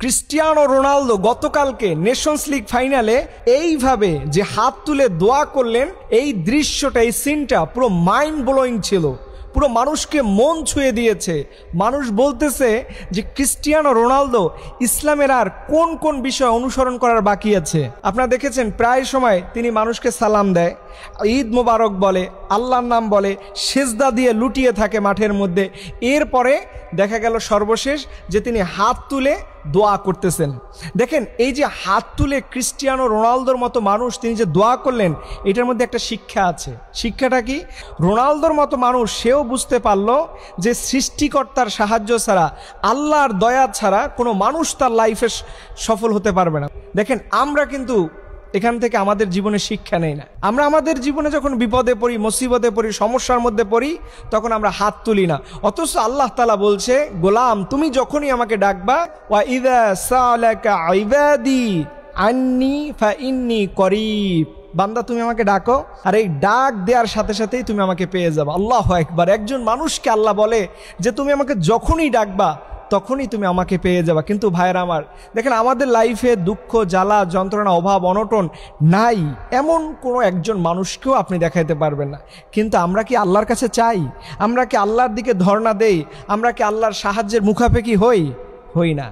Cristiano Ronaldo গতকালকে Nations league ফাইনালে এইভাবে যে হাত তুলে দোয়া করলেন, এই দৃশ্যটা, এই সিনটা পুরো মাইন্ড ব্লোয়িং ছিল, পুরো মানুষকে মন ছুঁয়ে দিয়েছে। মানুষ বলতেছে যে ক্রিস্টিয়ানো রোনালদো ইসলামের আর কোন কোন বিষয় অনুসরণ করার বাকি আছে। আপনারা দেখেছেন প্রায় সময় তিনি মানুষকে সালাম দেয়, ঈদ মোবারক বলে, আল্লাহর নাম বলে, সেজদা দিয়ে লুটিয়ে থাকে মাঠের মধ্যে। এরপরে দেখা গেল সর্বশেষ যে তিনি হাত তুলে দোয়া করতেছেন। দেখেন, এই যে হাত তুলে ক্রিস্টিয়ানো রোনালদোর মতো মানুষ তিনি যে দোয়া করলেন, এটার মধ্যে একটা শিক্ষা আছে। শিক্ষাটা কি? রোনালদোর মতো মানুষ সেও বুঝতে পারলো যে সৃষ্টিকর্তার সাহায্য ছাড়া, আল্লাহর দয়া ছাড়া কোনো মানুষ তার লাইফে সফল হতে পারবে না। দেখেন, আমরা কিন্তু এখান থেকে আমাদের জীবনে শিক্ষা নেই না। আমরা আমাদের জীবনে যখন বিপদে পড়ি, মুসিবতে পড়ি, সমস্যার মধ্যে পড়ি, তখন আমরা হাত তুলি না। অথচ আল্লাহ তাআলা বলছে, গোলাম তুমি যখনই আমাকে ডাকবা, ওয়া ইযা সালাকা ইবাদি আন্নি ফাইন্নী করিব, বান্দা তুমি আমাকে ডাকো, আর এই ডাক দেওয়ার সাথে সাথেই তুমি আমাকে পেয়ে যাবে। আল্লাহু আকবার। একজন মানুষকে আল্লাহ বলে যে তুমি আমাকে যখনই ডাকবা তখনই তুমি আমাকে পেয়ে যাবা। কিন্তু ভাইয়েরা আমার, দেখেন আমাদের লাইফে দুঃখ, জ্বালা, যন্ত্রণা, অভাব, অনটন নাই এমন কোনো একজন মানুষকেও আপনি দেখাইতে পারবেন না। কিন্তু আমরা কি আল্লাহর কাছে চাই? আমরা কি আল্লাহর দিকে ধর্ণা দেই? আমরা কি আল্লাহর সাহায্যের মুখাপেক্ষী হই না?